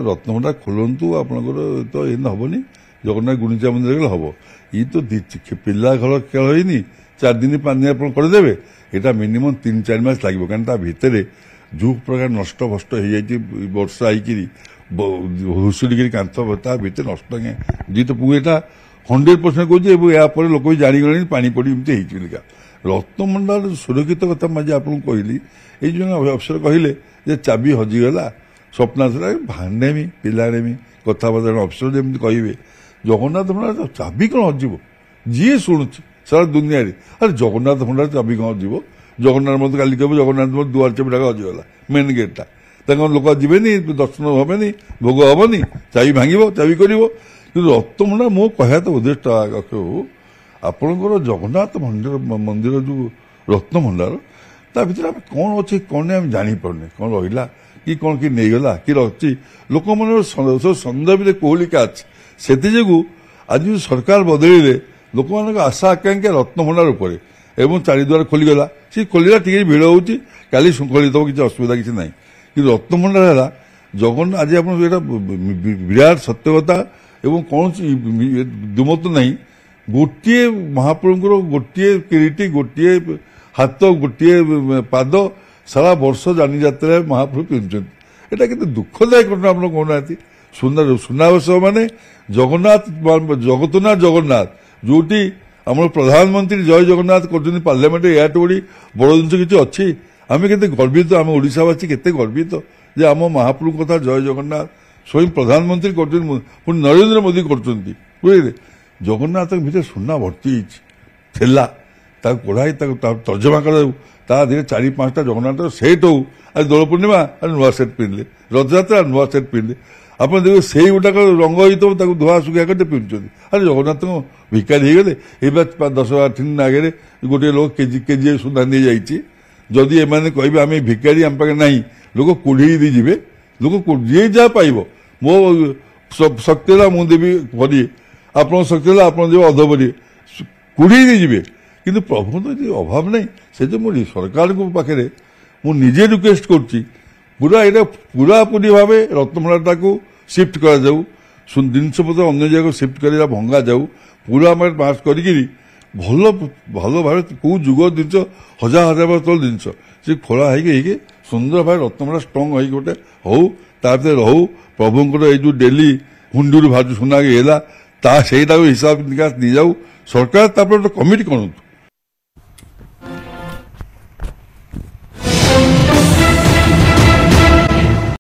ରତ୍ନଭଣ୍ଡାର ଖୋଲନ୍ତୁ ଆପଣଙ୍କର ତ ଏଇନା ହବନି ଜଗନ୍ନାଥ ଗୁଣ୍ଡିଚା ମନ୍ଦିର ଗଲେ ହବ ଇଏ ତ ପିଲା ଘର ଖେଳ ହେଇନି 4 ଦିନ 5 ଦିନ ଆପଣ କରିଦେବେ এটা ମିନିମମ୍ 3-4 ମାସ ଲାଗିବ କାରଣ ତା ଭିତରେ ଯୋଉ ପ୍ରକାର ନଷ୍ଟ ଭଷ୍ଟ ହେଇଯାଇଛି ବର୍ଷା ହେଇକିରି ଭୁଷୁଡ଼ିକିରି କାନ୍ଥ ତା ଭିତରେ ନଷ୍ଟ ଯେହେତୁ ପୁଅ ଏଟା 100% କହୁଛି ଏବଂ ଏହାପରେ ଲୋକ ବି ଜାଣିଗଲେଣି ପାଣି ପଡ଼ି ଏମିତି ହେଇଛି ବୋଲିକା ରତ୍ନଭଣ୍ଡାର ସୁରକ୍ଷିତ କଥା ମୁଁ ଆଜି ଆପଣଙ୍କୁ କହିଲି ଏଇ ଜଣେ ଅଫିସର କହିଲେ ଯେ ଚାବି ହଜିଗଲା ସ୍ୱପ୍ନାଥରେ ଭାଣ୍ଡେମି ପିଲା ନେମି କଥାବାର୍ତ୍ତା ଅଫିସର ଯେମିତି କହିବେ ଜଗନ୍ନାଥ ଭଣ୍ଡାର ଚାବି କ'ଣ ହଜିବ ଯିଏ ଶୁଣୁଛି ସାରା ଦୁନିଆରେ ଆରେ ଜଗନ୍ନାଥ ଭଣ୍ଡାର ଚାବି କ'ଣ ହଜିବ ଜଗନ୍ନାଥ ମତେ କାଲି କହିବ ଜଗନ୍ନାଥ ଦୁଆର ଚାବିଟା ହଜିଗଲା ମେନ୍ ଗେଟ୍ଟା ତାଙ୍କ ଲୋକ ଯିବେନି ଦର୍ଶନ ହବେନି ଭୋଗ ହବନି ଚାବି ଭାଙ୍ଗିବ ଚାବି କରିବ କିନ୍ତୁ ରତ୍ନଭଣ୍ଡାର ମୋ କହିବା ତ ଉଦ୍ଦେଶ୍ୟ ଆପଣଙ୍କର ଜଗନ୍ନାଥ ମନ୍ଦିର ଯୋଉ ରତ୍ନଭଣ୍ଡାର ତା ଭିତରେ ଆମେ କ'ଣ ଅଛି କ'ଣ ଆମେ ଜାଣିପାରୁନେ କ'ଣ ରହିଲା କି କ'ଣ କି ନେଇଗଲା କି ରହୁଛି ଲୋକମାନଙ୍କର ସନ୍ଦେହ ଭିତରେ କୋହଳିକା ଅଛି ସେଥିଯୋଗୁଁ ଆଜି ସରକାର ବଦଳିଲେ ଲୋକମାନଙ୍କ ଆଶା ଆକାଂକ୍ଷା ରତ୍ନଭଣ୍ଡାର ଉପରେ ଏବଂ ଚାରିଦ୍ୱାର ଖୋଲିଗଲା ସେ ଖୋଲିଲା ଟିକେ ଭିଡ଼ ହେଉଛି କାଲି ଶୃଙ୍ଖଳିତ କିଛି ଅସୁବିଧା କିଛି ନାହିଁ କିନ୍ତୁ ରତ୍ନଭଣ୍ଡାର ହେଲା ଜଗନ୍ନାଥ ଆଜି ଆପଣ ଏଇଟା ବିରାଟ ସତ୍ୟକଥା ଏବଂ କୌଣସି ଦୁମତ ନାହିଁ ଗୋଟିଏ ମହାପ୍ରଭୁଙ୍କର ଗୋଟିଏ କିରୀଟି ଗୋଟିଏ ହାତ ଗୋଟିଏ ପାଦ ସାରା ବର୍ଷ ଯାନିଯାତ୍ରାରେ ମହାପ୍ରଭୁ ପିନ୍ଧୁଛନ୍ତି ଏଇଟା କେତେ ଦୁଃଖଦାୟକ ଘଟଣା ଆପଣ କହୁନାହାନ୍ତି ସୁନାବେଶ ମାନେ ଜଗନ୍ନାଥ ଜଗତନାଥ ଜଗନ୍ନାଥ ଯୋଉଠି ଆମର ପ୍ରଧାନମନ୍ତ୍ରୀ ଜୟ ଜଗନ୍ନାଥ କରୁଛନ୍ତି ପାର୍ଲାମେଣ୍ଟରେ ଏହାଠୁ ଗୋଟେ ବଡ଼ ଜିନିଷ କିଛି ଅଛି ଆମେ କେତେ ଗର୍ବିତ ଆମେ ଓଡ଼ିଶାବାସୀ କେତେ ଗର୍ବିତ ଯେ ଆମ ମହାପ୍ରଭୁଙ୍କ କଥା ଜୟ ଜଗନ୍ନାଥ ସ୍ୱୟଂ ପ୍ରଧାନମନ୍ତ୍ରୀ କରୁଛନ୍ତି ପୁଣି ନରେନ୍ଦ୍ର ମୋଦି କରୁଛନ୍ତି ବୁଝିଲେ ଜଗନ୍ନାଥଙ୍କ ଭିତରେ ସୁନା ଭର୍ତ୍ତି ହେଇଛି ଥିଲା ତାକୁ କଢ଼ାଇ ତାକୁ ତର୍ଜମା କରାଯାଉ ତା ଦେହରେ 4-5ଟା ଜଗନ୍ନାଥର ସେଟ୍ ହଉ ଆଜି ଦୋଳ ପୂର୍ଣ୍ଣିମା ନୂଆ ସେଟ୍ ପିନ୍ଧିଲେ ରଥଯାତ୍ରା ନୂଆ ସେଟ୍ ପିନ୍ଧିଲେ ଆପଣ ଦେଖିବେ ସେଇ ଗୋଟାକ ରଙ୍ଗ ହେଇଥିବ ତାକୁ ଧୁଆ ଶୁଖିଆ କରି ପିନ୍ଧୁଛନ୍ତି ଆରେ ଜଗନ୍ନାଥଙ୍କ ଭିକାରୀ ହେଇଗଲେ ଏବେ 10-8 ଦିନ ଆଗରେ ଗୋଟିଏ ଲୋକ କେଜିଏ ସୁନା ନେଇଯାଇଛି ଯଦି ଏମାନେ କହିବେ ଆମେ ଭିକାରୀ ଆମ ପାଖରେ ନାହିଁ ଲୋକ କୋଢ଼େଇ ଦେଇଯିବେ ଲୋକ ଯିଏ ଯାହା ପାଇବ ମୋ ଶକ୍ତି ହେଲା ମୁଁ ଦେବି ଭରିଏ ଆପଣଙ୍କ ଶକ୍ତି ହେଲା ଆପଣ ଦେବେ ଅଧ ଭରିଏ କୋଢ଼େଇ ଦେଇଯିବେ କିନ୍ତୁ ପ୍ରଭୁ ତ ଯଦି ଅଭାବ ନାହିଁ ସେ ଯେ ମୁଁ ସରକାରଙ୍କ ପାଖରେ ମୁଁ ନିଜେ ରିକ୍ୱେଷ୍ଟ କରୁଛି ପୁରା ଏଇଟା ପୁରାପୁରି ଭାବେ ରତ୍ନଭଣ୍ଡାରଟାକୁ ସିଫ୍ଟ କରାଯାଉ ଜିନିଷପତ୍ର ଅନ୍ୟ ଜାଗାକୁ ସିଫ୍ଟ କରିବା ଭଙ୍ଗା ଯାଉ ପୁରା ଆମେ ପାସ୍ କରିକିରି ଭଲ ଭାବେ କେଉଁ ଯୁଗ ଜିନିଷ ହଜାର ବର୍ଷ ତଳ ଜିନିଷ ସେ ଖୋଳା ହେଇକି ସୁନ୍ଦର ଭାବେ ରତ୍ନଭଣ୍ଡାର ଷ୍ଟ୍ରଙ୍ଗ ହେଇକି ଗୋଟେ ହଉ ତା ଭିତରେ ରହୁ ପ୍ରଭୁଙ୍କର ଏଇ ଯୋଉ ଡେଲି ହୁଣ୍ଡୁରୁ ଭାଜୁ ସୁନା ହେଲା ତା ସେଇଟାକୁ ହିସାବ ନିକାଶ ନେଇଯାଉ ସରକାର ତାପରେ ଗୋଟେ କମିଟି କରନ୍ତୁ